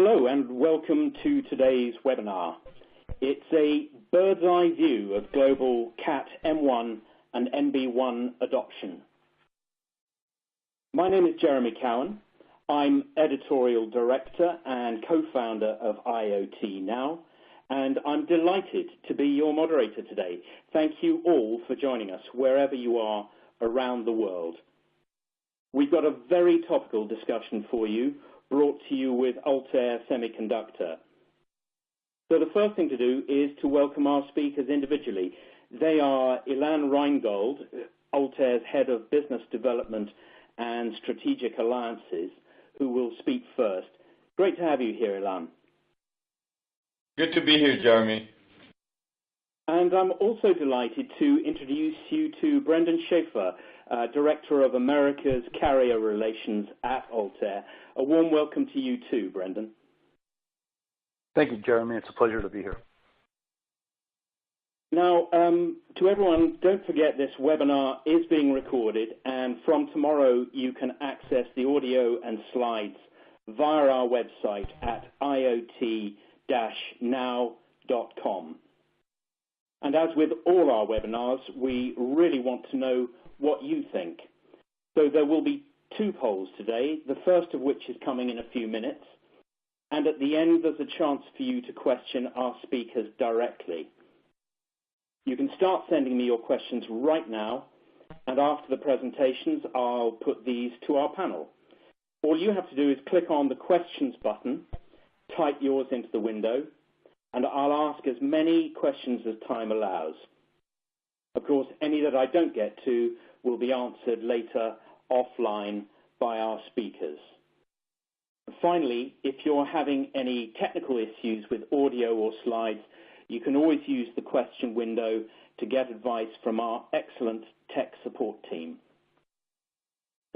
Hello and welcome to today's webinar. It's a bird's eye view of global CAT-M1 and NB1 adoption. My name is Jeremy Cowan. I'm editorial director and co-founder of IoT Now, and I'm delighted to be your moderator today. Thank you all for joining us wherever you are around the world. We've got a very topical discussion for you, brought to you with Altair Semiconductor. So the first thing to do is to welcome our speakers individually. They are Ilan Reingold, Altair's Head of Business Development and Strategic Alliances, who will speak first. Great to have you here, Ilan. Good to be here, Jeremy. And I'm also delighted to introduce you to Brendan Schaefer, Director of America's Carrier Relations at Altair. A warm welcome to you too, Brendan. Thank you, Jeremy. It's a pleasure to be here. Now, to everyone, don't forget this webinar is being recorded, and from tomorrow you can access the audio and slides via our website at iot-now.com. And as with all our webinars, we really want to know what you think. So there will be two polls today, the first of which is coming in a few minutes. And at the end, there's a chance for you to question our speakers directly. You can start sending me your questions right now, and after the presentations, I'll put these to our panel. All you have to do is click on the questions button, type yours into the window, and I'll ask as many questions as time allows. Of course, any that I don't get to will be answered later offline by our speakers. Finally, if you're having any technical issues with audio or slides, you can always use the question window to get advice from our excellent tech support team.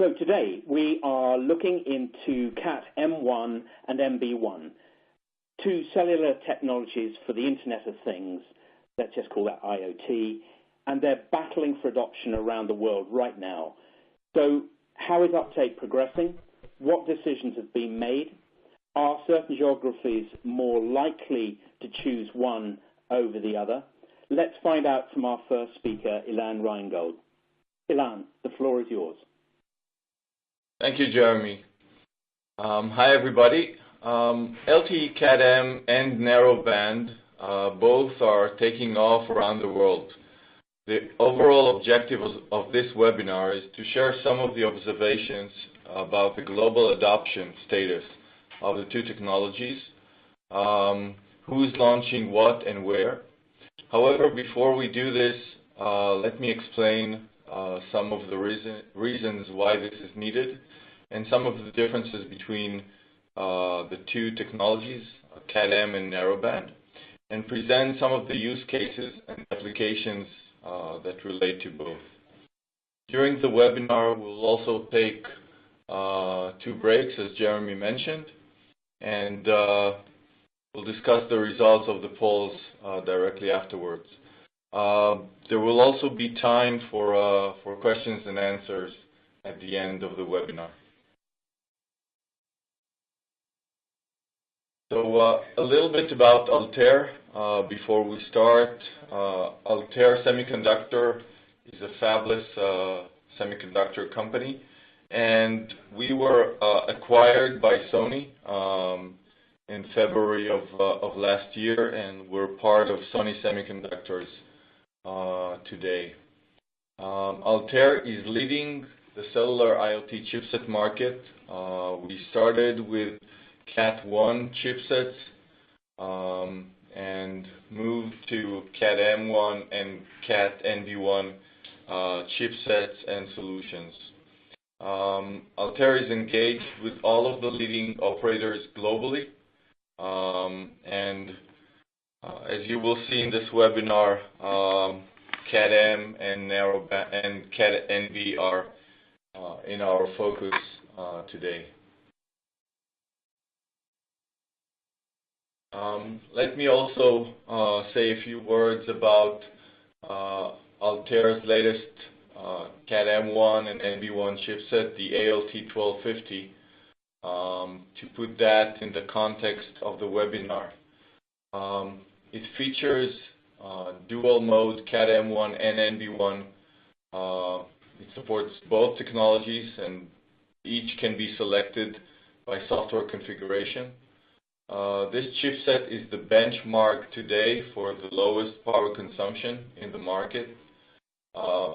So today we are looking into CAT-M1 and NB1, two cellular technologies for the Internet of Things, let's just call that IoT, and they're battling for adoption around the world right now. So how is uptake progressing? What decisions have been made? Are certain geographies more likely to choose one over the other? Let's find out from our first speaker, Ilan Reingold. Ilan, the floor is yours. Thank you, Jeremy. Hi, everybody. LTE, CAT-M, and narrowband both are taking off around the world. The overall objective of this webinar is to share some of the observations about the global adoption status of the two technologies, who's launching what and where. However, before we do this, let me explain some of the reasons why this is needed and some of the differences between the two technologies, CAT-M and narrowband, and present some of the use cases and applications that relate to both. During the webinar, we'll also take 2 breaks, as Jeremy mentioned, and we'll discuss the results of the polls directly afterwards. There will also be time for questions and answers at the end of the webinar. So a little bit about Altair before we start. Altair Semiconductor is a fabless semiconductor company, and we were acquired by Sony in February of last year, and we're part of Sony Semiconductors today. Altair is leading the cellular IoT chipset market. We started with CAT-1 chipsets and moved to CAT-M1 and CAT-NB1 chipsets and solutions. Altair is engaged with all of the leading operators globally, and as you will see in this webinar, CAT-M and narrowband and CAT-NB are in our focus today. Let me also say a few words about Altair's latest CAT-M1 and NB1 chipset, the ALT1250. to put that in the context of the webinar. It features dual mode CAT-M1 and NB1. It supports both technologies, and each can be selected by software configuration. This chipset is the benchmark today for the lowest power consumption in the market. A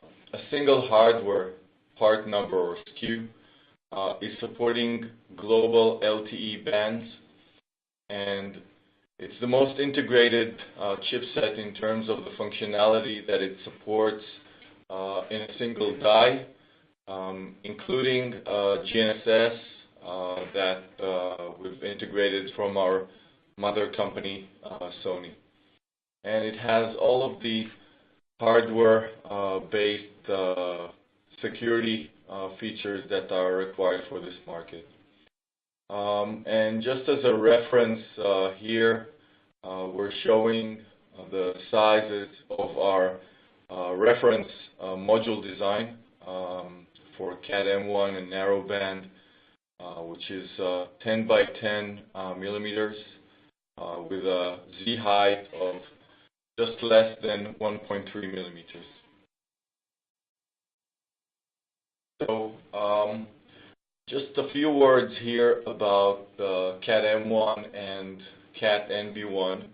single hardware part number, or SKU, is supporting global LTE bands, and it's the most integrated chipset in terms of the functionality that it supports in a single die, including GNSS that we've integrated from our mother company, Sony. And it has all of the hardware-based security features that are required for this market. And just as a reference here, we're showing the sizes of our reference module design for CAT-M1 and narrowband, which is 10 by 10 millimeters with a Z height of just less than 1.3 millimeters. So just a few words here about the CAT-M1 and CAT-NB1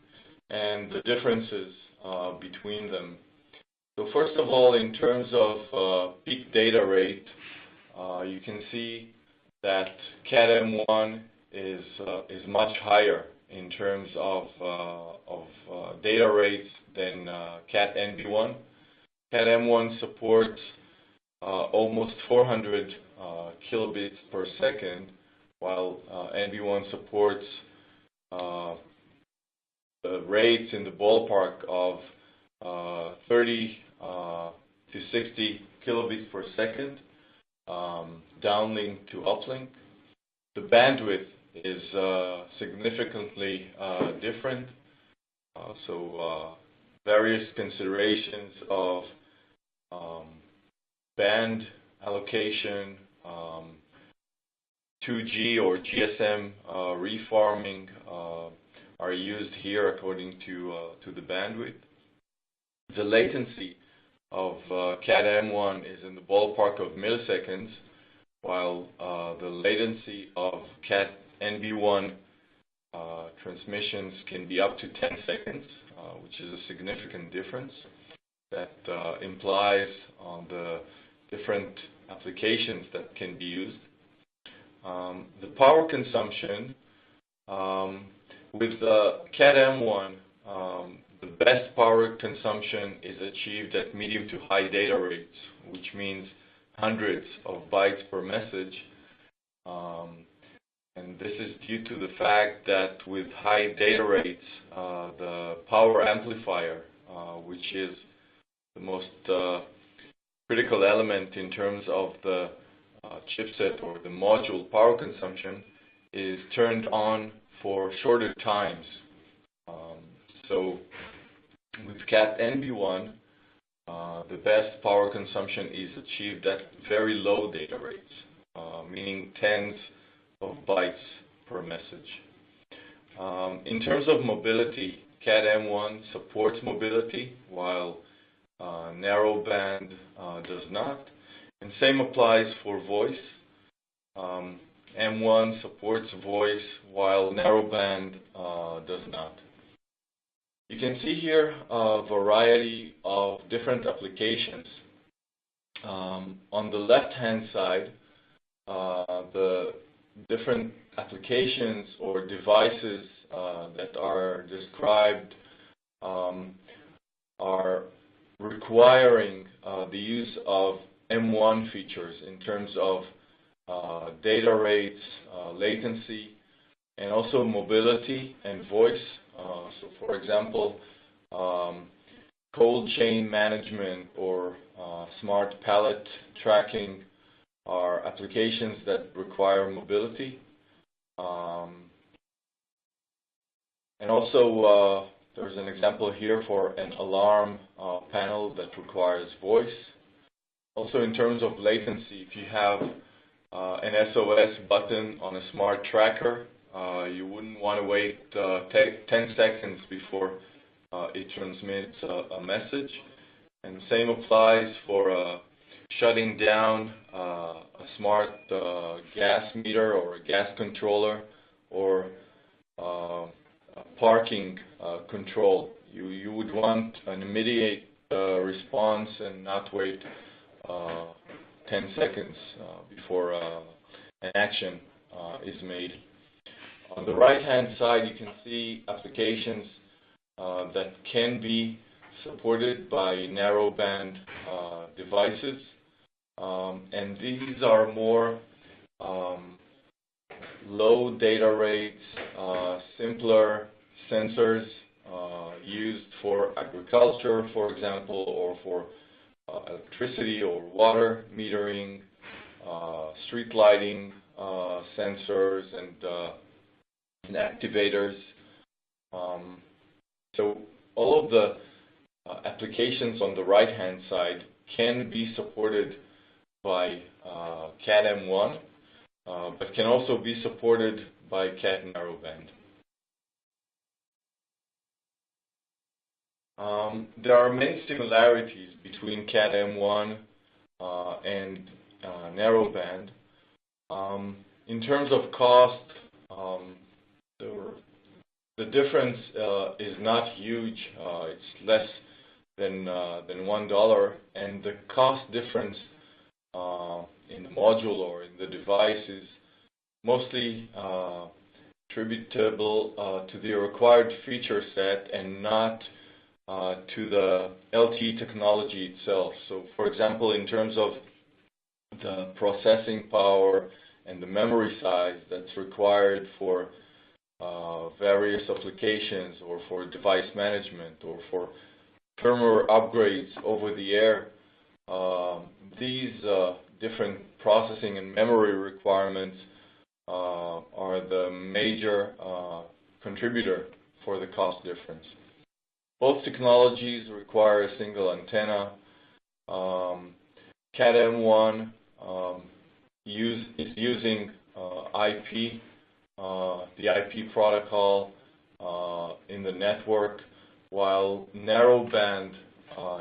and the differences between them. So first of all, in terms of peak data rate, you can see that CAT-M1 is much higher in terms of data rates than CAT-NB1. CAT-M1 supports almost 400 kilobits per second, while NB1 supports the rates in the ballpark of 30 to 60 kilobits per second, downlink to uplink. The bandwidth is significantly different. So various considerations of band allocation, 2G or GSM reforming are used here according to the bandwidth. The latency of CAT-M1 is in the ballpark of milliseconds, while the latency of CAT-NB1 transmissions can be up to 10 seconds, which is a significant difference that implies on the different applications that can be used. The power consumption with the CAT-M1, the best power consumption is achieved at medium to high data rates, which means hundreds of bytes per message. And this is due to the fact that with high data rates, the power amplifier, which is the most critical element in terms of the chipset or the module power consumption, is turned on for shorter times. So with CAT-NB1, the best power consumption is achieved at very low data rates, meaning tens of bytes per message. In terms of mobility, CAT-M1 supports mobility, while narrowband does not. And same applies for voice. M1 supports voice, while narrowband does not. You can see here a variety of different applications. On the left-hand side, the different applications or devices that are described are requiring the use of M1 features in terms of data rates, latency, and also mobility and voice. So for example, cold chain management or smart pallet tracking are applications that require mobility. And also there's an example here for an alarm panel that requires voice. Also in terms of latency, if you have an SOS button on a smart tracker. You wouldn't want to wait 10 seconds before it transmits a message. And the same applies for shutting down a smart gas meter or a gas controller or a parking control. You would want an immediate response and not wait 10 seconds before an action is made. On the right-hand side, you can see applications that can be supported by narrowband devices, and these are more low data rates, simpler sensors used for agriculture, for example, or for electricity or water metering, street lighting sensors, and activators. So all of the applications on the right-hand side can be supported by CAT-M1, but can also be supported by CAT narrowband. There are many similarities between CAT-M1 and narrowband. In terms of cost, the difference is not huge. It's less than $1, and the cost difference in the module or in the device is mostly attributable to the required feature set and not to the LTE technology itself. So, for example, in terms of the processing power and the memory size that's required for various applications or for device management or for firmware upgrades over the air, these different processing and memory requirements are the major contributor for the cost difference. Both technologies require a single antenna. CAT-M1 is using IP, the IP protocol in the network, while narrowband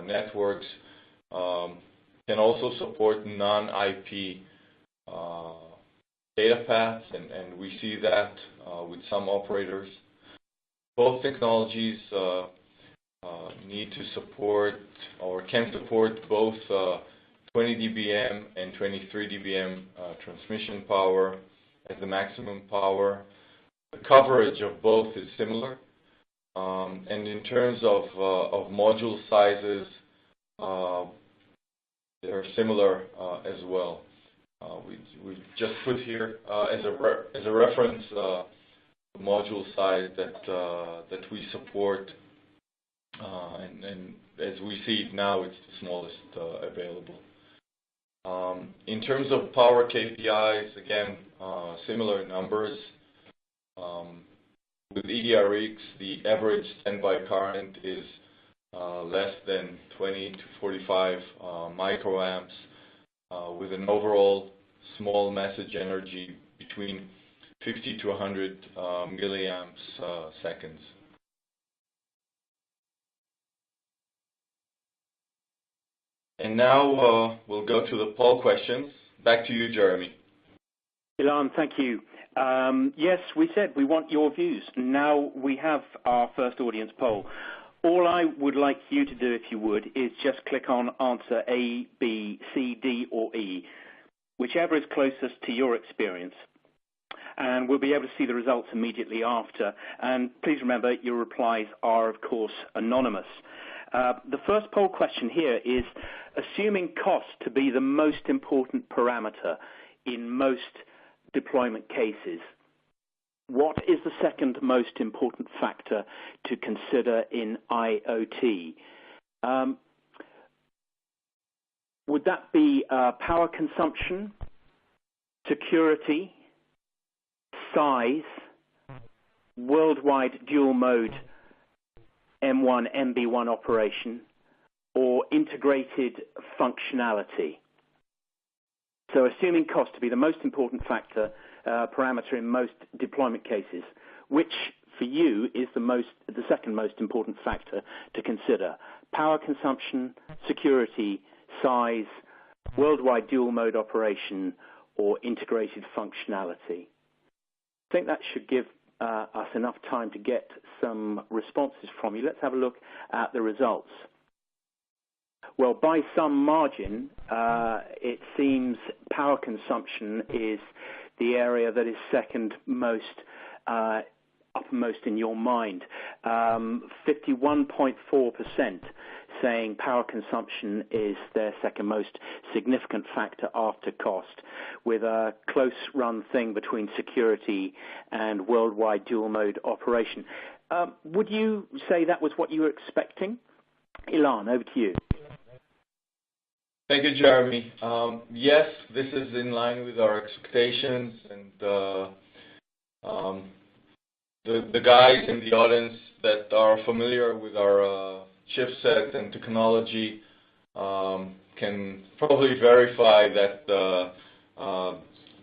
networks can also support non-IP data paths, and we see that with some operators. Both technologies need to support or can support both 20 dBm and 23 dBm transmission power as the maximum power. The coverage of both is similar, and in terms of module sizes, they're similar as well. We just put here as a reference the module size that we support, and as we see it now, it's the smallest available. In terms of power KPIs, again, similar numbers. With EDRX, the average standby current is less than 20 to 45 microamps, with an overall small message energy between 50 to 100 milliamps seconds. And now we'll go to the poll questions. Back to you, Jeremy. Ilan, thank you. Yes, we said we want your views. Now we have our first audience poll. All I would like you to do, if you would, is just click on answer A, B, C, D, or E, whichever is closest to your experience. And we'll be able to see the results immediately after. And please remember, your replies are, of course, anonymous. The first poll question here is, assuming cost to be the most important parameter in most deployment cases, what is the second most important factor to consider in IoT? Would that be power consumption, security, size, worldwide dual mode M1 NB1 operation, or integrated functionality? So assuming cost to be the most important factor, parameter in most deployment cases, which for you is the second most important factor to consider? Power consumption, security, size, worldwide dual mode operation, or integrated functionality? I think that should give us enough time to get some responses from you. Let's have a look at the results. Well, by some margin, it seems power consumption is the area that is second most uppermost in your mind. 51.4% saying power consumption is their second most significant factor after cost, with a close run thing between security and worldwide dual mode operation. Would you say that was what you were expecting? Ilan, over to you. Thank you, Jeremy. Yes, this is in line with our expectations, and the guys in the audience that are familiar with our chipset and technology can probably verify that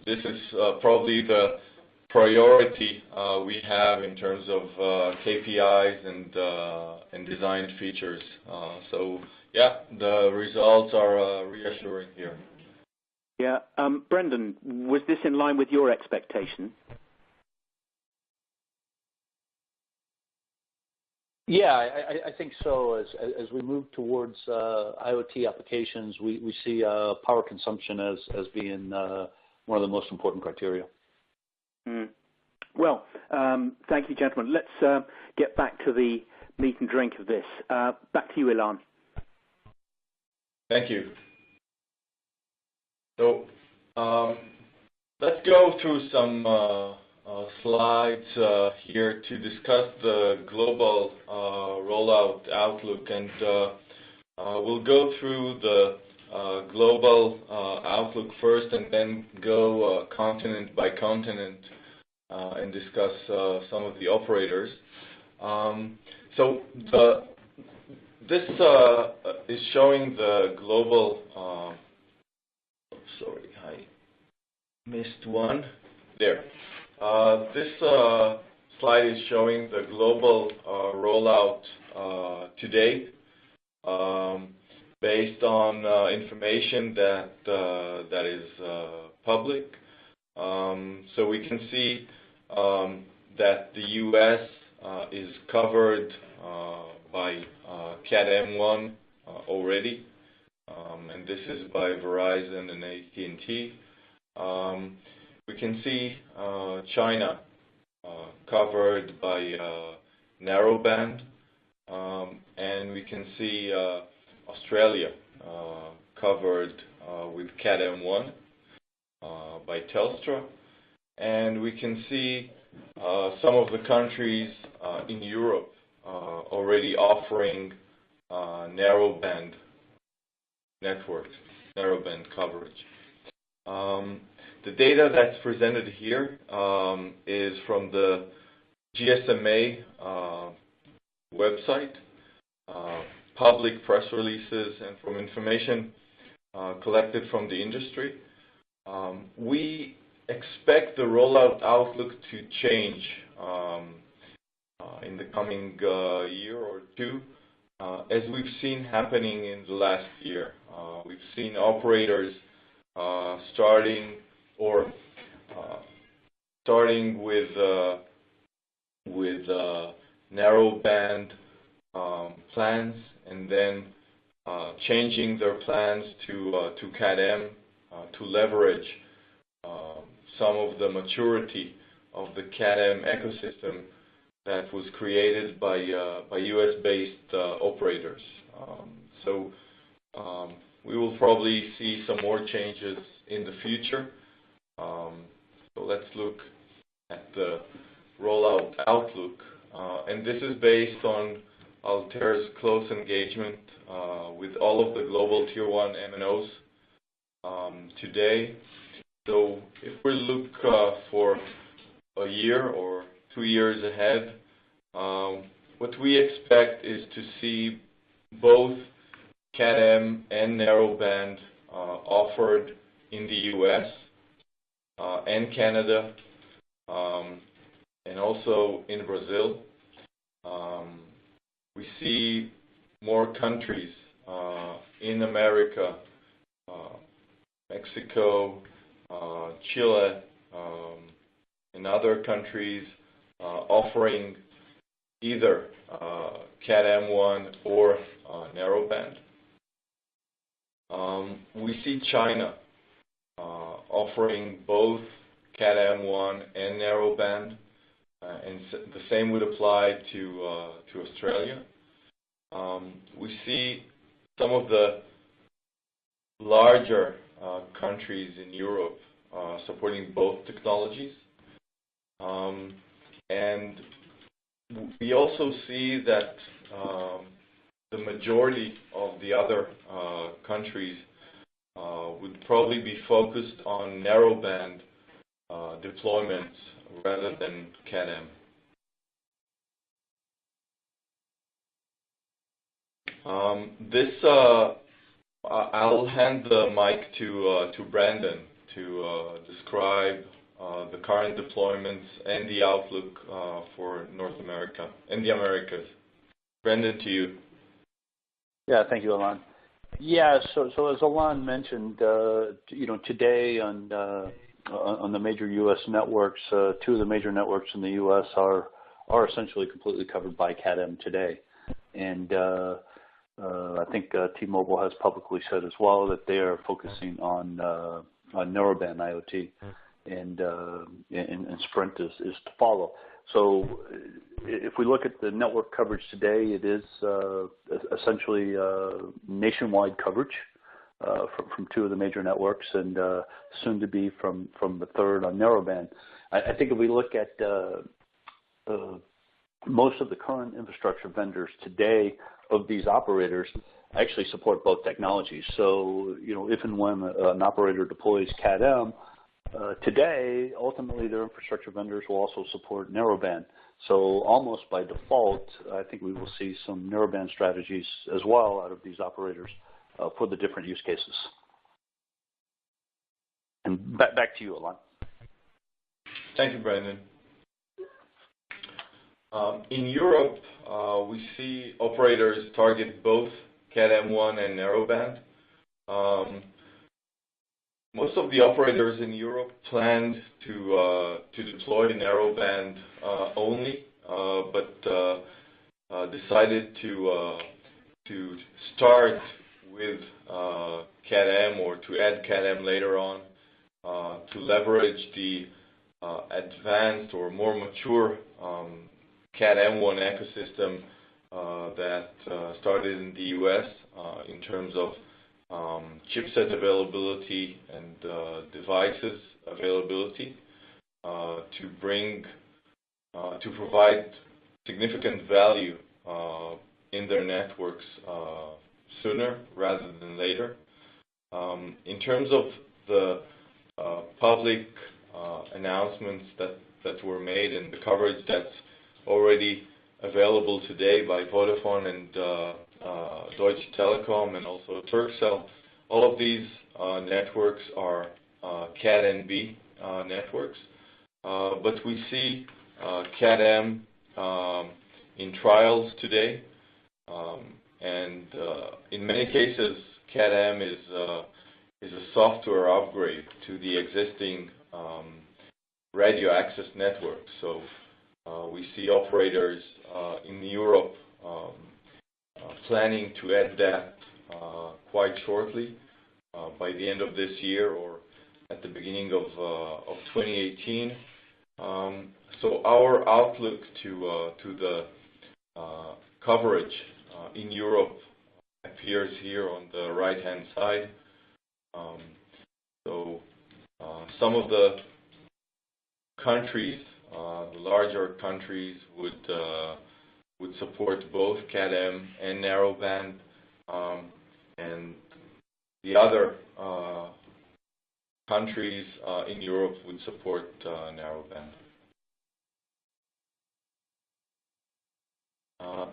this is probably the priority we have in terms of KPIs and design features. So yeah, the results are reassuring here. Yeah, Brendan, was this in line with your expectation? Yeah, I think so. As we move towards IoT applications, we see power consumption as being one of the most important criteria. Mm. Well, thank you, gentlemen. Let's get back to the meat and drink of this. Back to you, Ilan. Thank you. So let's go through some slides here to discuss the global rollout outlook, and we'll go through the global outlook first and then go continent by continent and discuss some of the operators. So this is showing the global, sorry, I missed one. There. This slide is showing the global rollout to date based on information that is public. So we can see that the U.S. is covered by CAT-M1 already, and this is by Verizon and AT&T. We can see China covered by narrowband, and we can see Australia covered with CAT-M1 by Telstra, and we can see some of the countries in Europe already offering narrowband networks, narrowband coverage. The data that's presented here is from the GSMA website, public press releases, and from information collected from the industry. We expect the rollout outlook to change in the coming year or two, as we've seen happening in the last year. We've seen operators starting with narrowband plans, and then changing their plans to CAT-M to leverage some of the maturity of the CAT-M ecosystem that was created by US-based operators. So we will probably see some more changes in the future. So let's look at the rollout outlook. And this is based on Altair's close engagement with all of the global Tier 1 MNOs today. So if we look for a year or 2 years ahead, what we expect is to see both CAT-M and narrowband offered in the US and Canada, and also in Brazil. We see more countries in America, Mexico, Chile, and other countries offering either CAT-M1 or narrowband. We see China offering both CAT-M1 and narrowband, and the same would apply to Australia. We see some of the larger countries in Europe supporting both technologies. And we also see that the majority of the other countries would probably be focused on narrowband deployments rather than CAT-M. I'll hand the mic to Brandon to describe the current deployments and the outlook for North America and the Americas. Brandon, to you. Yeah, thank you, Alon. Yeah, so as Alon mentioned, today on the major U.S. networks, two of the major networks in the U.S. are essentially completely covered by CAT-M today, and I think T-Mobile has publicly said as well that they are focusing on narrowband IoT, and Sprint is to follow. So if we look at the network coverage today, it is essentially nationwide coverage from two of the major networks, and soon to be from the third on narrowband. I think if we look at most of the current infrastructure vendors today of these operators actually support both technologies. So, if and when an operator deploys CAT-M, today, ultimately their infrastructure vendors will also support narrowband. So almost by default, I think we will see some narrowband strategies as well out of these operators for the different use cases. And back to you, Alon. Thank you, Brandon. In Europe, we see operators target both CAT-M1 and narrowband. Most of the operators in Europe planned to deploy narrowband only, but decided to start with CAT-M or to add CAT-M later on to leverage the advanced or more mature CAT-M1 ecosystem that started in the U.S. In terms of chipset availability and devices availability to provide significant value in their networks sooner rather than later. In terms of the public announcements that were made and the coverage that's already available today by Vodafone and Deutsche Telekom and also Turkcell, all of these networks are CAT-NB networks, but we see CAT-M in trials today, and in many cases CAT-M is a software upgrade to the existing radio access network. So we see operators in Europe planning to add that quite shortly, by the end of this year or at the beginning of 2018. So our outlook to the coverage in Europe appears here on the right-hand side. So some of the countries, the larger countries, would support both CAT-M and narrowband, and the other countries in Europe would support narrowband.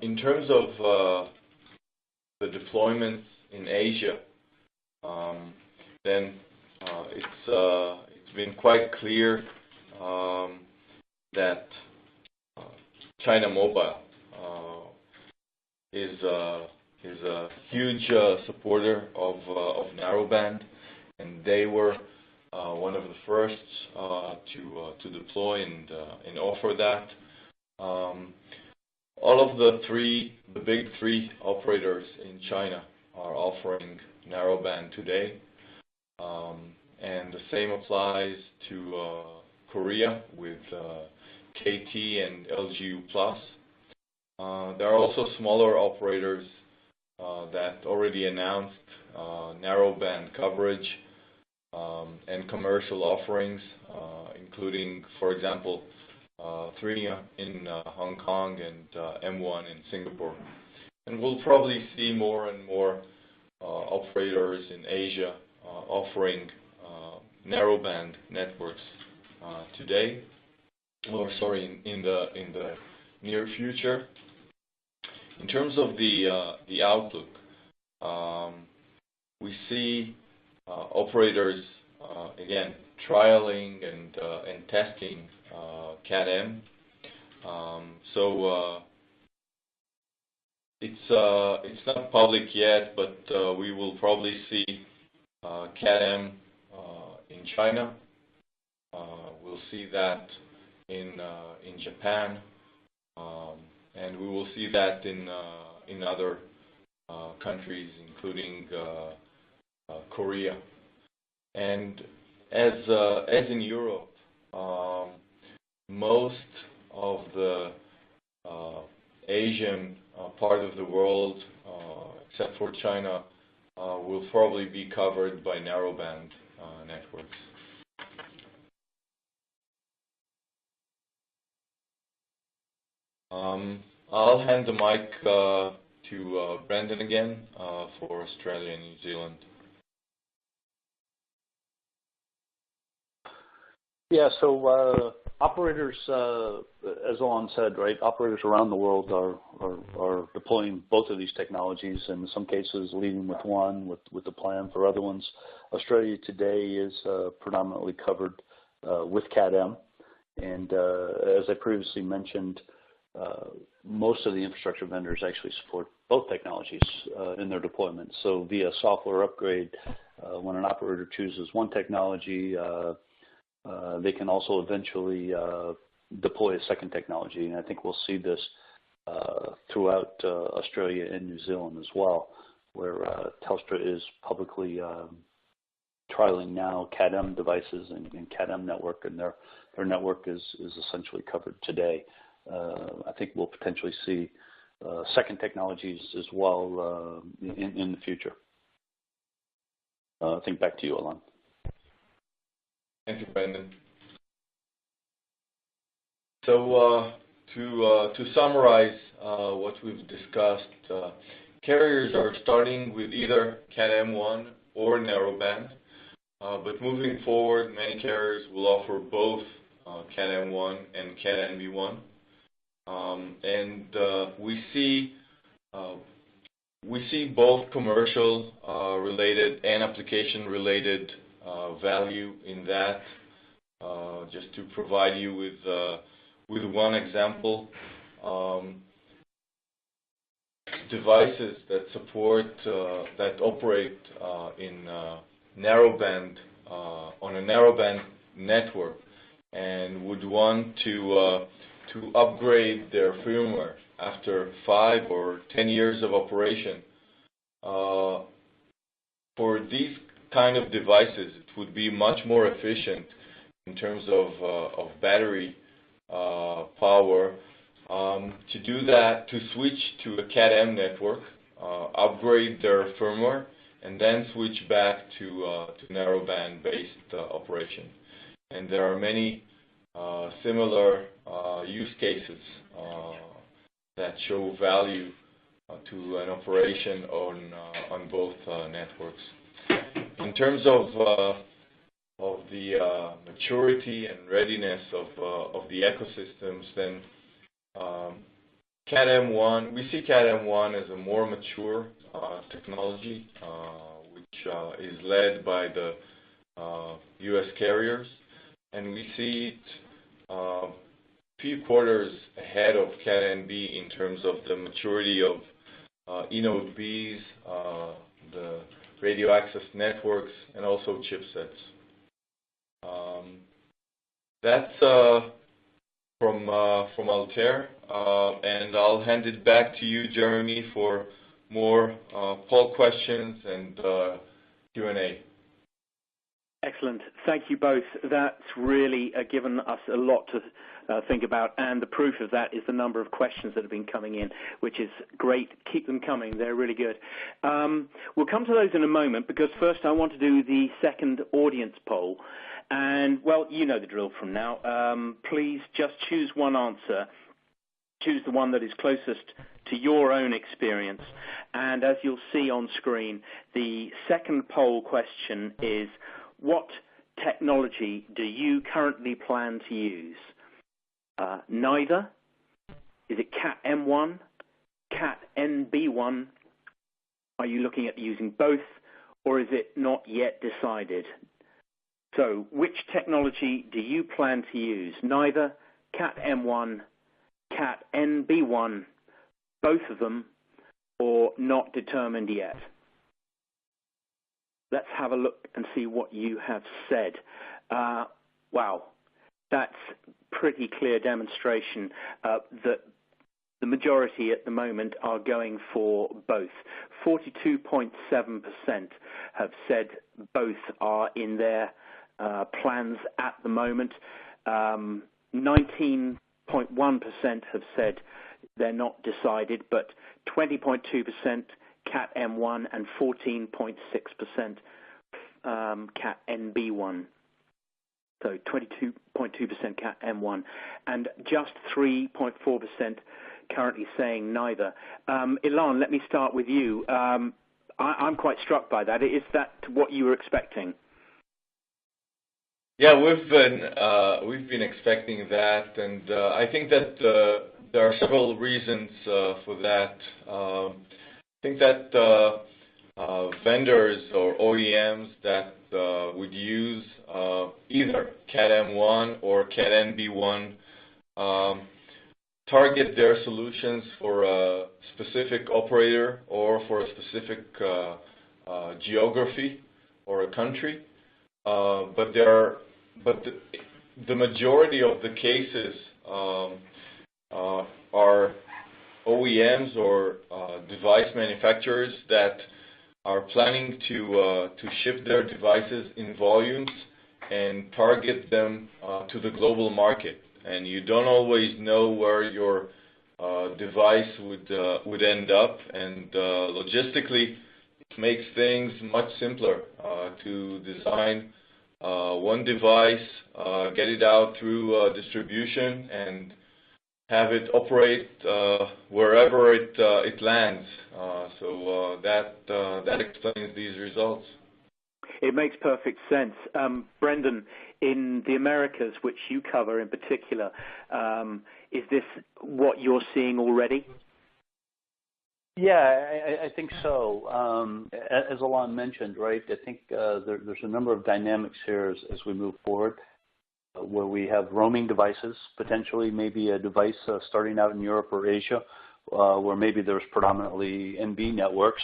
In terms of the deployments in Asia, then it's been quite clear that China Mobile is a huge supporter of narrowband, and they were one of the first to deploy and offer that. All of the big three operators in China are offering narrowband today, and the same applies to Korea with KT and LGU+. There are also smaller operators that already announced narrowband coverage and commercial offerings, including, for example, 3 in Hong Kong and M1 in Singapore. And we'll probably see more and more operators in Asia offering narrowband networks today, or sorry, in the near future. In terms of the outlook, we see operators again trialing and testing CAT-M. So it's not public yet, but we will probably see CAT-M in China. We'll see that in Japan, and we will see that in other countries, including Korea. And as in Europe, most of the Asian part of the world, except for China, will probably be covered by narrowband networks. I'll hand the mic to Brendan again for Australia and New Zealand. Yeah, so operators, as Alon said, right, operators around the world are deploying both of these technologies, and in some cases leading with one, with the plan for other ones. Australia today is predominantly covered with CAT-M, and as I previously mentioned, most of the infrastructure vendors actually support both technologies in their deployment. So via software upgrade, when an operator chooses one technology, they can also eventually deploy a second technology, and I think we'll see this throughout Australia and New Zealand as well, where Telstra is publicly trialing now CAT-M devices and CAT-M network, and their network is essentially covered today. I think we'll potentially see second technologies as well in the future. I think back to you, Alon. Thank you, Brendan. So to summarize what we've discussed, carriers are starting with either CAT-M1 or narrowband, but moving forward, many carriers will offer both CAT-M1 and CAT-NB1. And we see both commercial related and application related value in that. Just to provide you with one example, devices that support that operate in narrowband on a narrowband network and would want to upgrade their firmware after 5 or 10 years of operation. For these kind of devices, it would be much more efficient in terms of battery power to do that, to switch to a CAT-M network, upgrade their firmware, and then switch back to narrowband-based operation. And there are many similar use cases that show value to an operation on both networks. In terms of the maturity and readiness of the ecosystems, then CAT-M1, we see CAT-M1 as a more mature technology, which is led by the U.S. carriers, and we see it a few quarters ahead of CAT-NB in terms of the maturity of eNode Bs, the radio access networks, and also chipsets. That's from Altair, and I'll hand it back to you, Jeremy, for more poll questions and Q&A. Excellent. Thank you both. That's really given us a lot to think about, and the proof of that is the number of questions that have been coming in, which is great. Keep them coming. They're really good. We'll come to those in a moment, because first I want to do the second audience poll. And, well, you know the drill from now. Please just choose one answer. Choose the one that is closest to your own experience. And as you'll see on screen, the second poll question is, what technology do you currently plan to use? Neither? Is it CAT-M1? CAT-NB1? Are you looking at using both, or is it not yet decided? So, which technology do you plan to use? Neither, CAT-M1, CAT-NB1, both of them, or not determined yet? Let's have a look and see what you have said. Wow, that's pretty clear demonstration that the majority at the moment are going for both. 42.7% have said both are in their plans at the moment. 19.1% have said they're not decided, but 20.2% CAT-M1 and 14.6% CAT-NB1. So 22.2% CAT-M1 and just 3.4% currently saying neither. Ilan, let me start with you. I'm quite struck by that. Is that what you were expecting? Yeah, we've been expecting that, and I think that there are several reasons for that. I think that vendors or OEMs that would use either CAT-M1 or CAT-NB1 target their solutions for a specific operator or for a specific geography or a country. But the majority of the cases are OEMs or device manufacturers that are planning to ship their devices in volumes and target them to the global market. And you don't always know where your device would end up, and logistically it makes things much simpler to design one device, get it out through distribution, and have it operate wherever it lands. So that explains these results. It makes perfect sense. Brendan, in the Americas, which you cover in particular, is this what you're seeing already? Yeah, I think so. As Alon mentioned, right, I think there's a number of dynamics here as we move forward, where we have roaming devices, potentially maybe a device starting out in Europe or Asia, where maybe there's predominantly NB networks,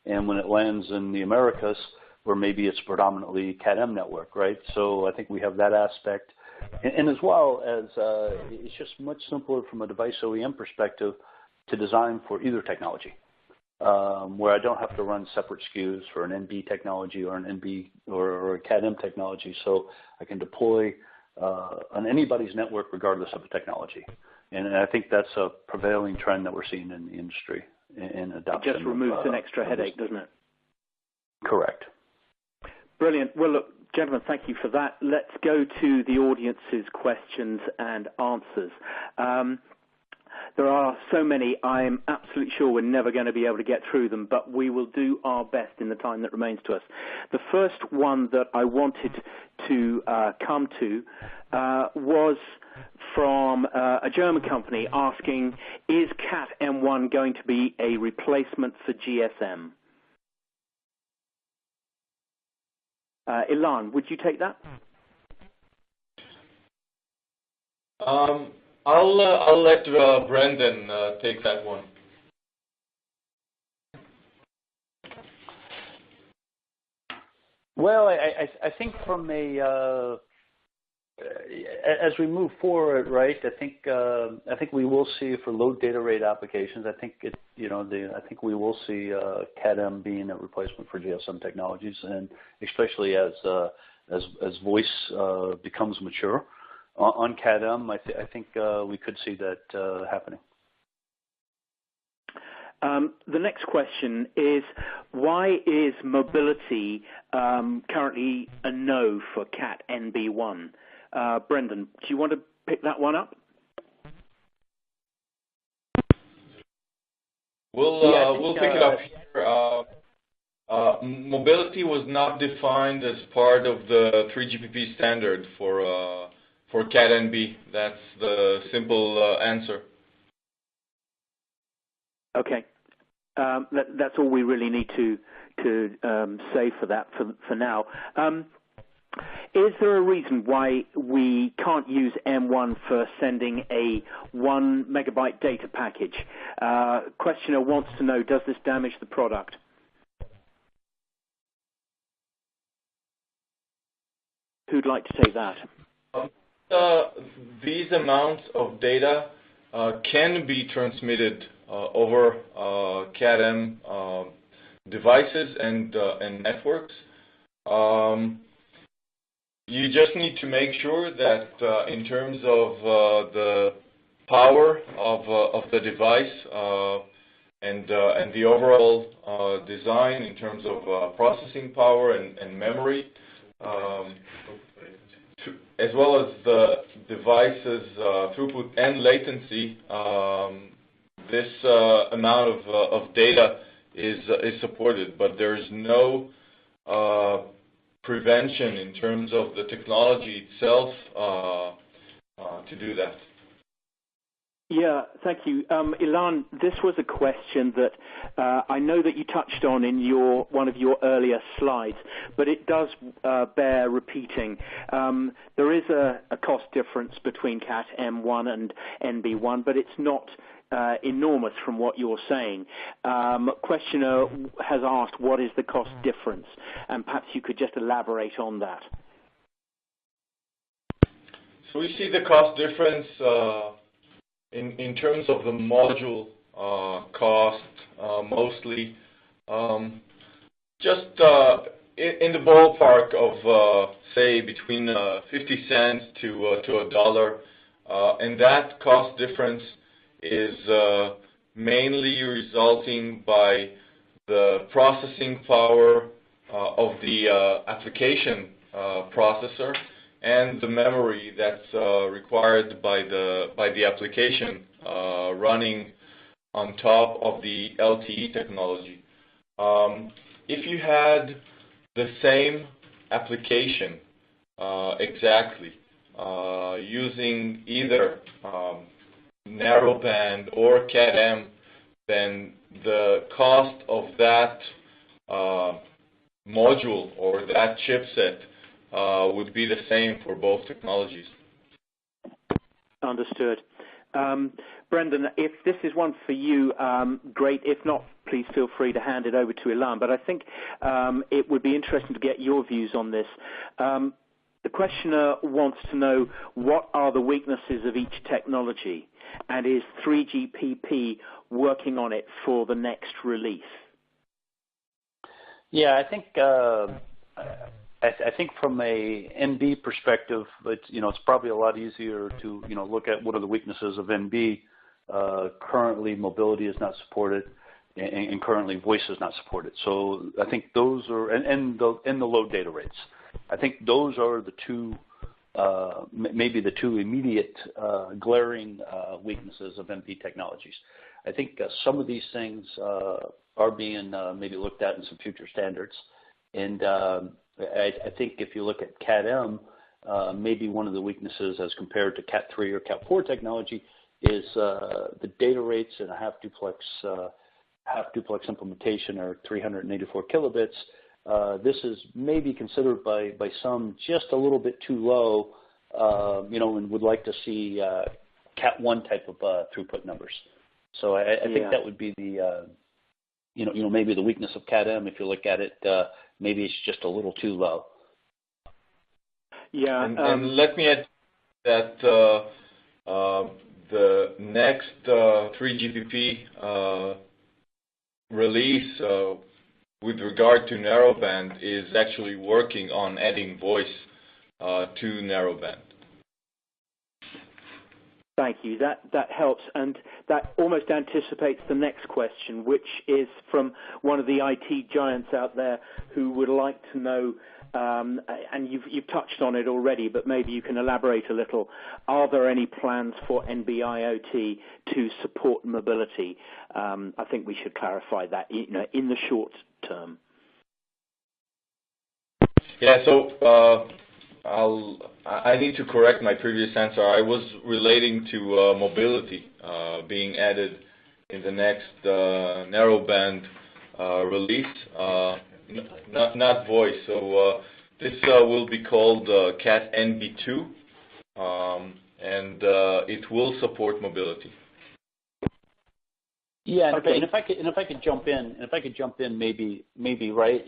and when it lands in the Americas, where maybe it's predominantly CAT-M network, right? So I think we have that aspect. And as well as it's just much simpler from a device OEM perspective to design for either technology, where I don't have to run separate SKUs for an NB technology or an NB or a CAT-M technology, so I can deploy on anybody's network regardless of the technology. And I think that's a prevailing trend that we're seeing in the industry in adoption. It just removes an extra headache, doesn't it? Correct. Brilliant. Well, look, gentlemen, thank you for that. Let's go to the audience's questions and answers. There are so many, I'm absolutely sure we're never going to be able to get through them, but we will do our best in the time that remains to us. The first one that I wanted to come to was from a German company asking, is CAT-M1 going to be a replacement for GSM? Ilan, would you take that? I'll let Brendan take that one. Well, I think from as we move forward, right? I think we will see for low data rate applications. I think I think we will see CAT-M being a replacement for GSM technologies, and especially as voice becomes mature on CAT-M, I think we could see that happening. The next question is, why is mobility currently a no for CAT-NB1? Brendan, do you want to pick that one up? We'll pick it up here. Mobility was not defined as part of the 3GPP standard for CAT-NB. That's the simple answer. Okay, that's all we really need to say for that for now. Is there a reason why we can't use M1 for sending a 1 megabyte data package? Questioner wants to know, does this damage the product? Who'd like to take that? These amounts of data can be transmitted over CAT-M devices and networks. You just need to make sure that in terms of the power of the device and the overall design in terms of processing power and memory, as well as the device's throughput and latency, this amount of data is supported, but there is no prevention in terms of the technology itself to do that. Yeah, thank you. Ilan, this was a question that I know that you touched on in one of your earlier slides, but it does bear repeating. There is a cost difference between CAT-M1 and NB1, but it's not enormous from what you're saying. Questioner has asked, what is the cost difference? And perhaps you could just elaborate on that. So we see the cost difference in terms of the module cost, mostly, just in the ballpark of, say, between 50 cents to $1. And that cost difference is mainly resulting by the processing power of the application processor and the memory that's required by the application running on top of the LTE technology. If you had the same application exactly using either narrowband or CAT-M, then the cost of that module or that chipset would be the same for both technologies. Understood. Brendan, if this is one for you, great. If not, please feel free to hand it over to Ilan. But I think it would be interesting to get your views on this. The questioner wants to know, what are the weaknesses of each technology, and is 3GPP working on it for the next release? Yeah, I think from a NB perspective, it's probably a lot easier to look at what are the weaknesses of NB. Currently, mobility is not supported, and currently voice is not supported. So I think those are and the low data rates. I think those are the two, maybe the two immediate glaring weaknesses of NB technologies. I think some of these things are being maybe looked at in some future standards, and I think if you look at CAT-M, maybe one of the weaknesses as compared to CAT-3 or CAT-4 technology is the data rates in a half duplex implementation are 384 kilobits, this is maybe considered by some just a little bit too low, and would like to see CAT-1 type of throughput numbers. So I think that would be the, maybe the weakness of CAT-M. If you look at it, maybe it's just a little too low. Yeah. And let me add that the next 3GPP release with regard to narrowband is actually working on adding voice to narrowband. Thank you. That helps, and that almost anticipates the next question, which is from one of the IT giants out there who would like to know, and you've touched on it already, but maybe you can elaborate a little. Are there any plans for NB-IoT to support mobility? I think we should clarify that, in the short term. Yeah. So I need to correct my previous answer. I was relating to mobility being added in the next narrowband release, not voice. So this will be called CAT-NB2, and it will support mobility. Yeah, okay. and if I could jump in, maybe right.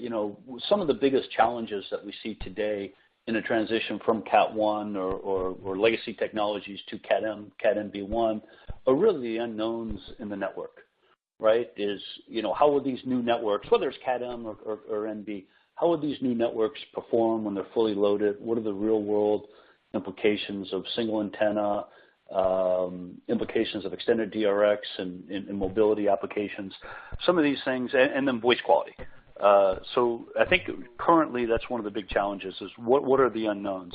Some of the biggest challenges that we see today in a transition from CAT-1 or legacy technologies to CAT-M, CAT-NB1 are really the unknowns in the network, right? How will these new networks, whether it's CAT-M or NB, how will these new networks perform when they're fully loaded? What are the real world implications of single antenna, implications of extended DRX and mobility applications, some of these things, and then voice quality. So I think currently that's one of the big challenges is what are the unknowns?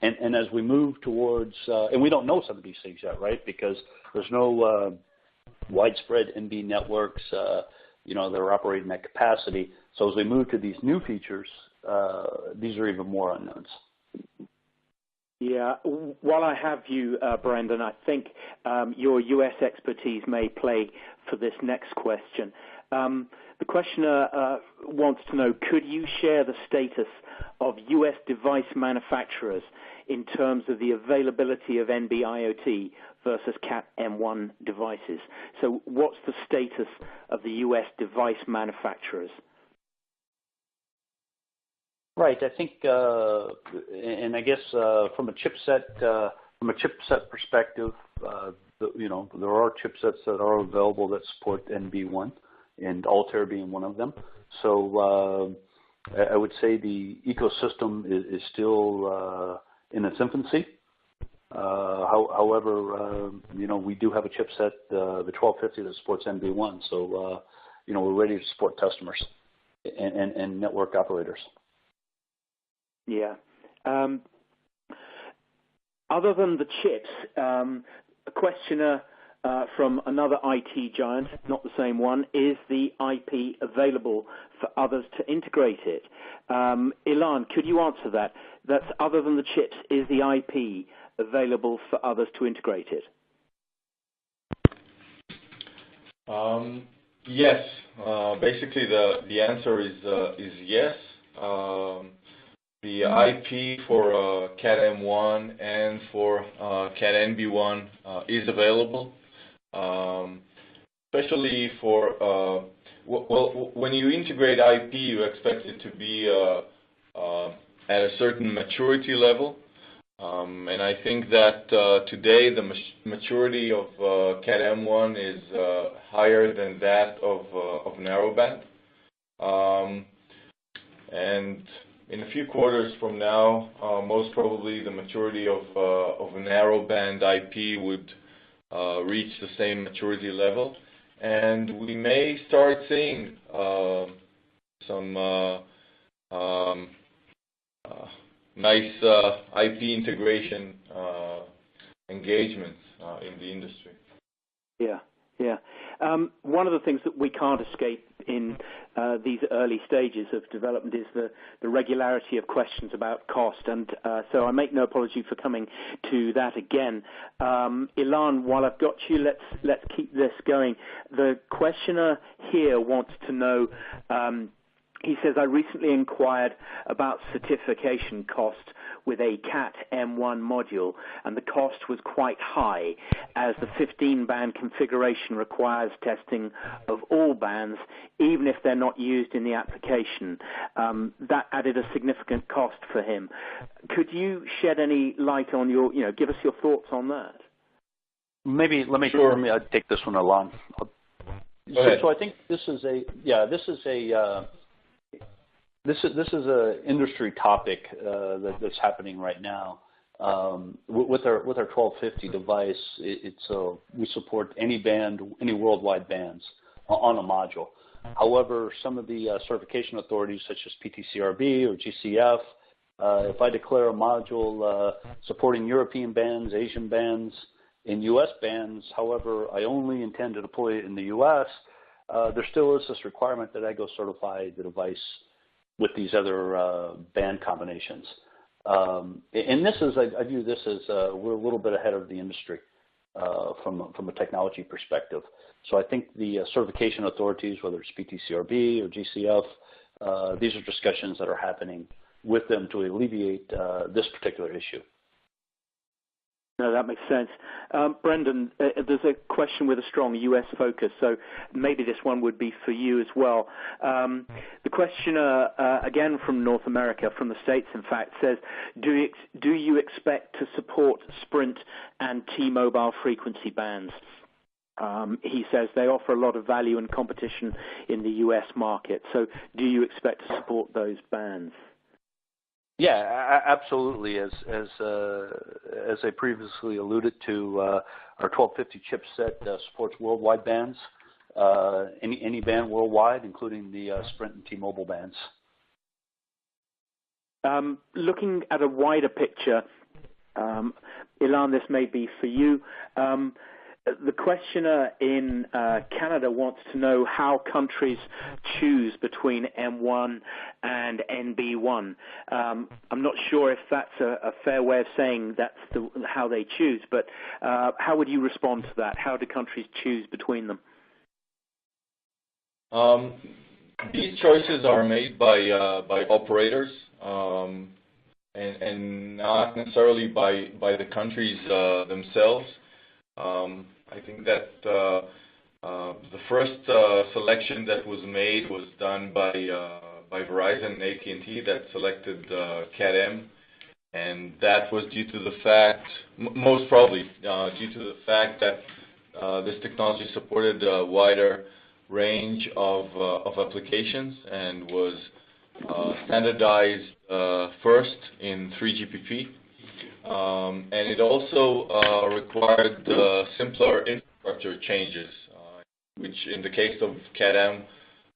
And as we move towards, and we don't know some of these things yet, right? Because there's no widespread NB networks, that are operating at capacity. So as we move to these new features, these are even more unknowns. Yeah. While I have you, Brendan, I think your U.S. expertise may play for this next question. The questioner wants to know, could you share the status of U.S. device manufacturers in terms of the availability of NB-IoT versus CAT-M1 devices? So what's the status of the U.S. device manufacturers? Right. I think, and I guess from a chipset perspective, there are chipsets that are available that support NB1, and Altair being one of them. So I would say the ecosystem is still in its infancy. However, we do have a chipset, the 1250, that supports NB1. So we're ready to support customers and network operators. Yeah. Other than the chips, a questioner from another IT giant, not the same one, is the IP available for others to integrate it? Ilan, could you answer that? That's other than the chips, is the IP available for others to integrate it? Yes. Basically, the answer is yes. The IP for CAT-M1 and for CAT-NB1 is available, especially for, when you integrate IP, you expect it to be at a certain maturity level. And I think that today the maturity of CAT-M1 is higher than that of narrowband. And in a few quarters from now, most probably the maturity of a narrowband IP would reach the same maturity level, and we may start seeing some nice IP integration engagements in the industry. Yeah, yeah. One of the things that we can't escape in these early stages of development is the regularity of questions about cost, and so I make no apology for coming to that again. Ilan, while I've got you, let's keep this going. The questioner here wants to know He says, I recently inquired about certification cost with a CAT-M1 module, and the cost was quite high, as the 15-band configuration requires testing of all bands, even if they're not used in the application. That added a significant cost for him. Could you shed any light on give us your thoughts on that? Maybe let me take this one along. So I think this is a industry topic that's happening right now. With our 1250 device, we support any band, any worldwide bands on a module. However, some of the certification authorities, such as PTCRB or GCF, if I declare a module supporting European bands, Asian bands, in U.S. bands, however, I only intend to deploy it in the U.S., there still is this requirement that I go certify the device with these other band combinations. And this is, I view this as we're a little bit ahead of the industry from a technology perspective. So I think the certification authorities, whether it's PTCRB or GCF, these are discussions that are happening with them to alleviate this particular issue. No, that makes sense. Brendan, there's a question with a strong U.S. focus, so maybe this one would be for you as well. The questioner, again from North America, from the States in fact, says, do you expect to support Sprint and T-Mobile frequency bands? He says they offer a lot of value and competition in the U.S. market, so do you expect to support those bands? Yeah, absolutely. As I previously alluded to, our 1250 chipset supports worldwide bands, any band worldwide, including the Sprint and T-Mobile bands. Looking at a wider picture, Ilan, this may be for you. The questioner in Canada wants to know how countries choose between M1 and NB1. I'm not sure if that's a fair way of saying that's how they choose, but how would you respond to that? How do countries choose between them? These choices are made by operators and not necessarily by the countries themselves. I think that the first selection that was made was done by Verizon and AT&T that selected CAT-M, and that was due to the fact, most probably due to the fact that this technology supported a wider range of applications and was standardized first in 3GPP. And it also required simpler infrastructure changes, which in the case of CAT-M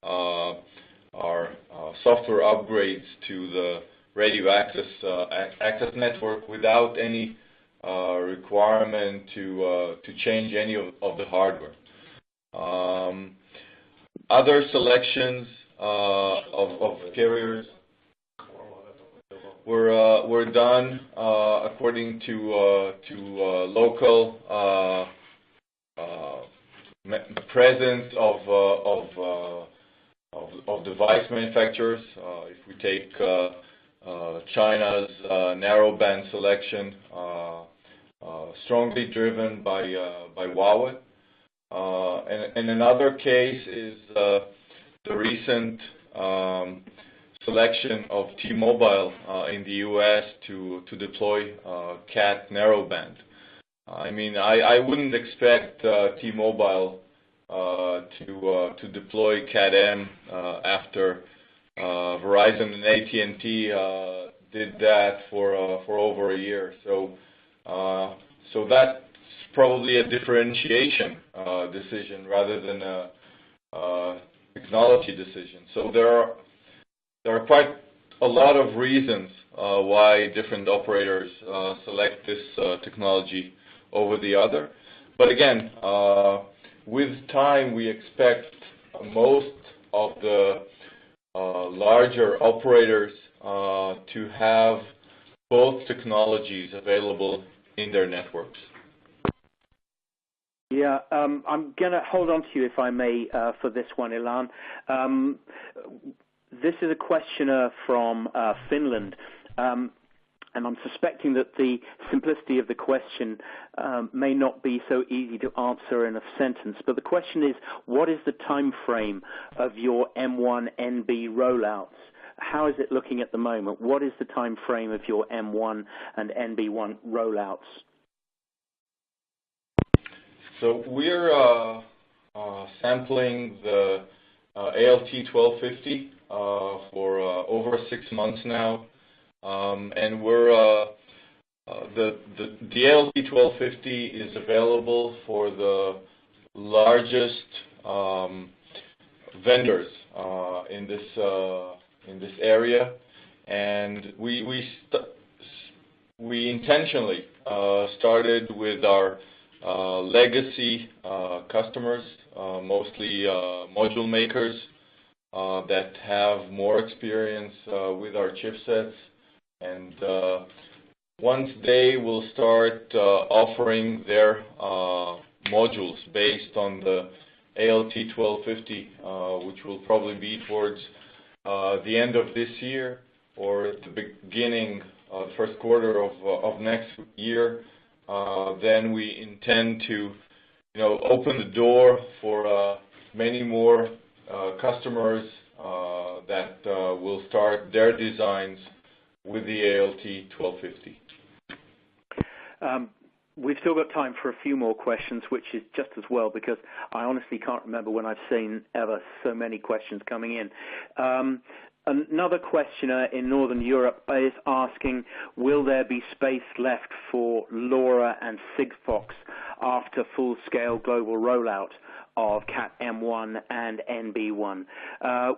are software upgrades to the radio access network without any requirement to change any of the hardware. Other selections of carriers were done according to local presence of device manufacturers. If we take China's narrowband selection, strongly driven by Huawei, and another case is the recent selection of T-Mobile in the U.S. to deploy CAT narrowband. I mean, I wouldn't expect T-Mobile to deploy CAT-M after Verizon and AT&T did that for over a year. So that's probably a differentiation decision rather than a technology decision. So there are quite a lot of reasons why different operators select this technology over the other. But again, with time, we expect most of the larger operators to have both technologies available in their networks. Yeah, I'm going to hold on to you, if I may, for this one, Ilan. This is a questioner from Finland. And I'm suspecting that the simplicity of the question may not be so easy to answer in a sentence. But the question is, what is the time frame of your M1 NB rollouts? How is it looking at the moment? What is the time frame of your M1 and NB1 rollouts? So we're sampling the ALT1250 for over 6 months now. And we're the ALT1250 is available for the largest vendors in this area, and we intentionally started with our legacy customers, mostly module makers that have more experience with our chipsets. And once they will start offering their modules based on the ALT1250, which will probably be towards the end of this year or at the beginning of the first quarter of next year, then we intend to, open the door for many more customers that will start their designs with the ALT1250. We've still got time for a few more questions, which is just as well, because I honestly can't remember when I've seen ever so many questions coming in. Another questioner in Northern Europe is asking, will there be space left for LoRa and Sigfox after full-scale global rollout of CAT-M1 and NB1?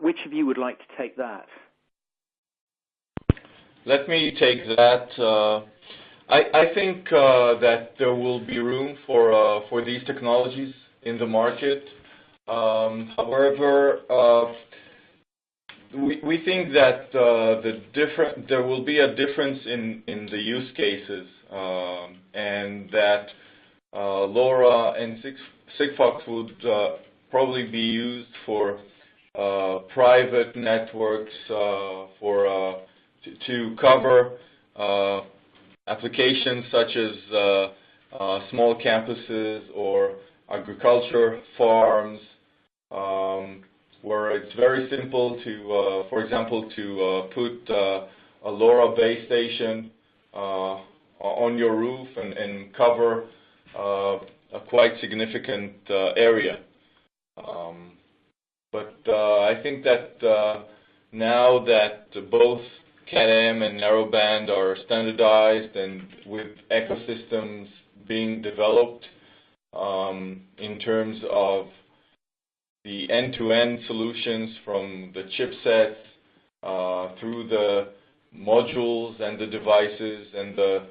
Which of you would like to take that? Let me take that. I think that there will be room for these technologies in the market. However, we think that there will be a difference in the use cases, and that LoRa and Sigfox would probably be used for private networks to cover applications such as small campuses or agriculture farms, where it's very simple to, for example, to put a LoRa base station on your roof and cover a quite significant area. But I think that now that both CAT-M and narrowband are standardized and with ecosystems being developed in terms of the end-to-end solutions from the chipsets through the modules and the devices and the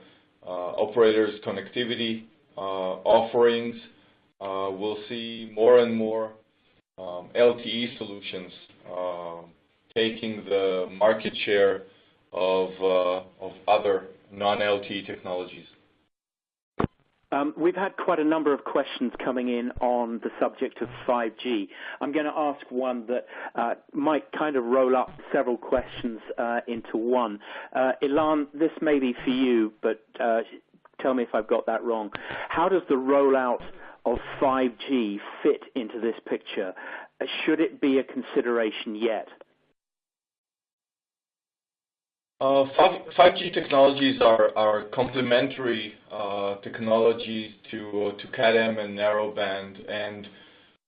operators' connectivity offerings, we'll see more and more LTE solutions taking the market share of other non-LTE technologies. We've had quite a number of questions coming in on the subject of 5G. I'm going to ask one that might kind of roll up several questions into one. Ilan, this may be for you, but tell me if I've got that wrong. How does the rollout of 5G fit into this picture? Should it be a consideration yet? 5G technologies are complementary technologies to CAT-M and narrowband, and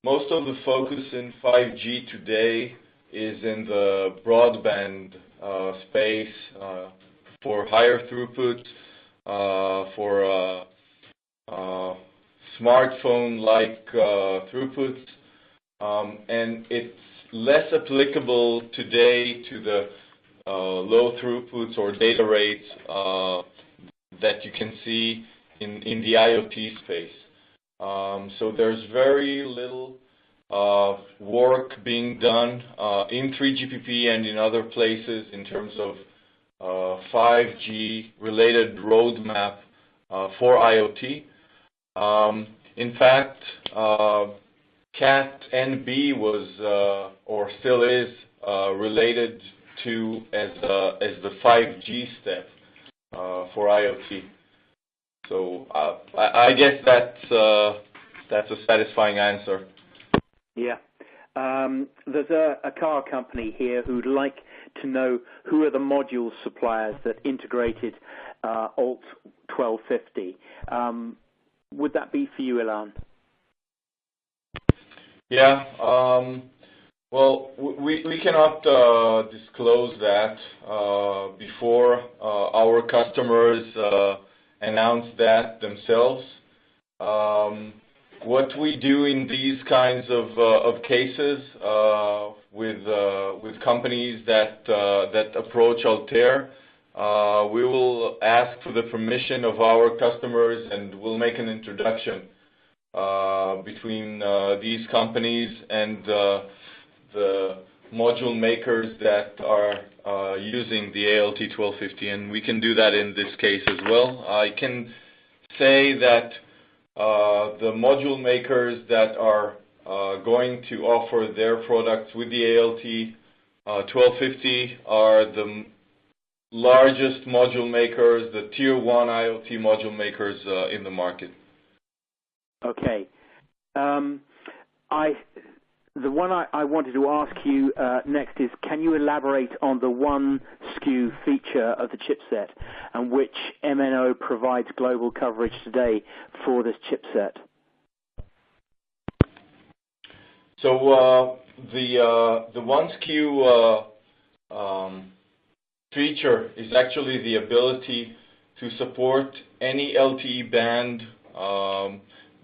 most of the focus in 5G today is in the broadband space for higher throughput, for smartphone-like throughputs, and it's less applicable today to the low throughputs or data rates that you can see in the IoT space. So there's very little work being done in 3GPP and in other places in terms of 5G related roadmap for IoT. In fact, CAT-NB was or still is related to as the 5G step for IoT. So I guess that's a satisfying answer. Yeah. There's a car company here who'd like to know who are the module suppliers that integrated Alt 1250. Would that be for you, Ilan? Yeah. Well, we cannot disclose that before our customers announce that themselves. What we do in these kinds of cases with companies that approach Altair, we will ask for the permission of our customers, and we'll make an introduction between these companies and the module makers that are using the ALT 1250, and we can do that in this case as well. I can say that the module makers that are going to offer their products with the ALT 1250 are the largest module makers, the Tier 1 IoT module makers in the market. Okay. The one I wanted to ask you next is, can you elaborate on the one SKU feature of the chipset and which MNO provides global coverage today for this chipset? So the one SKU feature is actually the ability to support any LTE band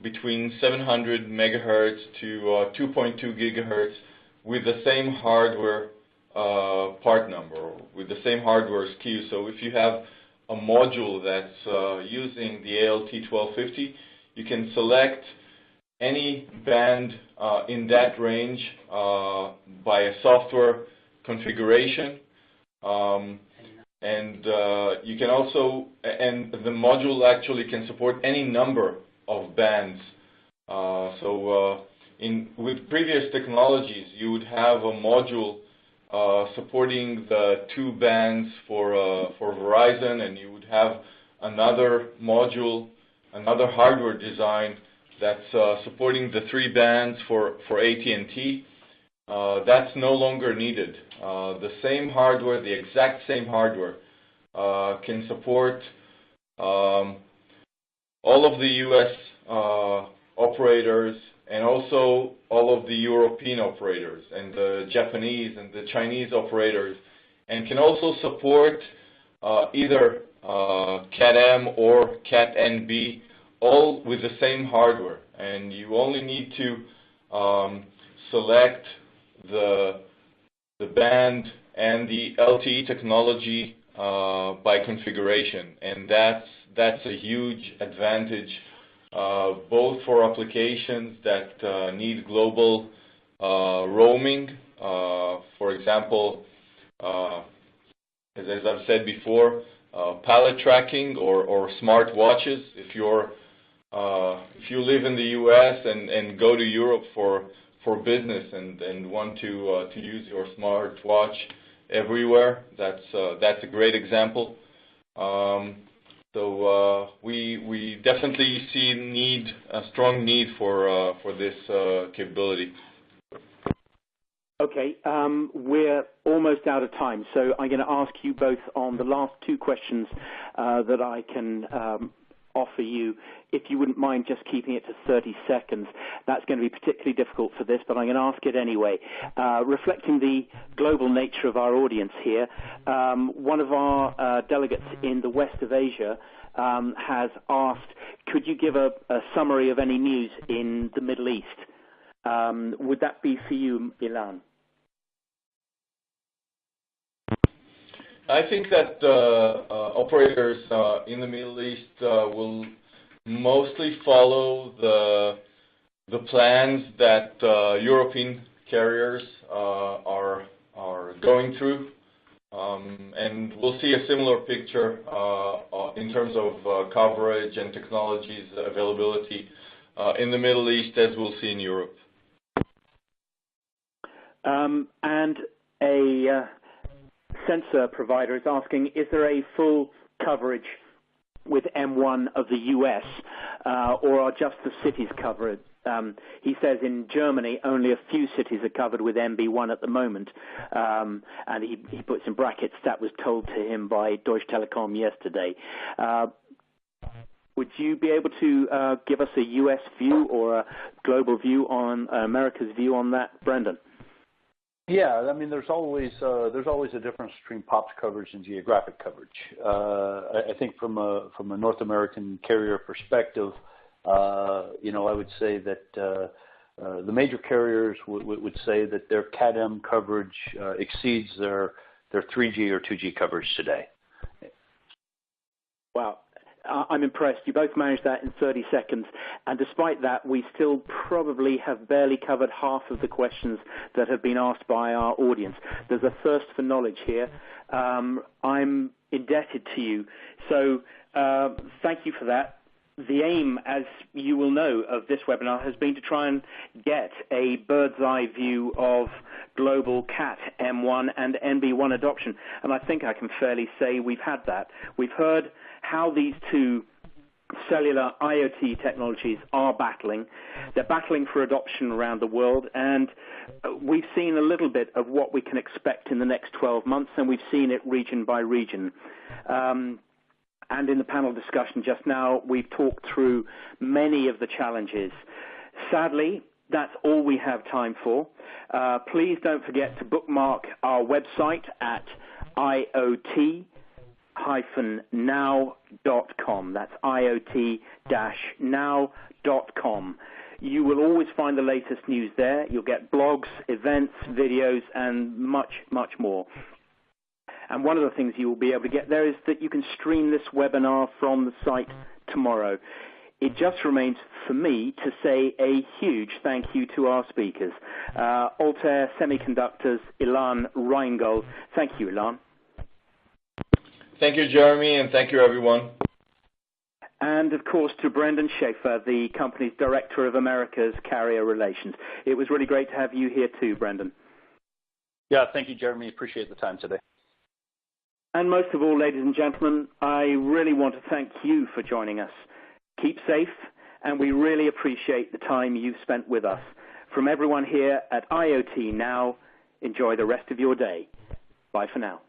between 700 megahertz to 2.2 gigahertz with the same hardware part number, with the same hardware SKU. So if you have a module that's using the ALT 1250, you can select any band in that range by a software configuration. And you can also, and the module actually can support any number of bands. With previous technologies, you would have a module supporting the 2 bands for Verizon, and you would have another module, another hardware design that's supporting the 3 bands for AT&T. That's no longer needed. The same hardware, the exact same hardware, can support all of the U.S. operators and also all of the European operators and the Japanese and the Chinese operators, and can also support either CAT-M or CAT-NB, all with the same hardware. And you only need to select the band and the LTE technology by configuration, and that's a huge advantage, both for applications that need global roaming. For example, as I've said before, pallet tracking or smart watches. If you live in the U.S. and go to Europe for business and want to use your smart watch everywhere, that's a great example. So we definitely see a strong need for this capability. Okay, we're almost out of time, so I'm going to ask you both on the last 2 questions that I can offer you, if you wouldn't mind just keeping it to 30 seconds. That's going to be particularly difficult for this, but I'm going to ask it anyway. Reflecting the global nature of our audience here, one of our delegates in the west of Asia has asked, could you give a summary of any news in the Middle East? Would that be for you, Ilan? I think that operators in the Middle East will mostly follow the plans that European carriers are going through, and we'll see a similar picture in terms of coverage and technologies availability in the Middle East as we'll see in Europe. And a sensor provider is asking, is there a full coverage with M1 of the US, or are just the cities covered? He says in Germany only a few cities are covered with NB1 at the moment, and he puts in brackets that was told to him by Deutsche Telekom yesterday. Would you be able to give us a US view or a global view on America's view on that, Brendan? Yeah, I mean, there's always a difference between POPs coverage and geographic coverage. I think from a North American carrier perspective, I would say that the major carriers would say that their CAT-M coverage exceeds their 3G or 2G coverage today. Wow. I'm impressed. You both managed that in 30 seconds. And despite that, we still probably have barely covered half of the questions that have been asked by our audience. There's a thirst for knowledge here. I'm indebted to you. So thank you for that. The aim, as you will know, of this webinar has been to try and get a bird's eye view of global CAT-M1 and NB1 adoption. And I think I can fairly say we've had that. We've heard how these two cellular IoT technologies are battling. They're battling for adoption around the world, and we've seen a little bit of what we can expect in the next 12 months, and we've seen it region by region. And in the panel discussion just now, we've talked through many of the challenges. Sadly, that's all we have time for. Please don't forget to bookmark our website at iot-now.com. That's iot-now.com. You will always find the latest news there. You'll get blogs, events, videos, and much, much more. And one of the things you will be able to get there is that you can stream this webinar from the site tomorrow. It just remains for me to say a huge thank you to our speakers. Altair Semiconductor's Ilan Reingold. Thank you, Ilan. Thank you, Jeremy, and thank you, everyone. And, of course, to Brendan Schaefer, the company's Director of America's Carrier Relations. It was really great to have you here too, Brendan. Yeah, thank you, Jeremy. Appreciate the time today. And most of all, ladies and gentlemen, I really want to thank you for joining us. Keep safe, and we really appreciate the time you've spent with us. From everyone here at IoT Now, enjoy the rest of your day. Bye for now.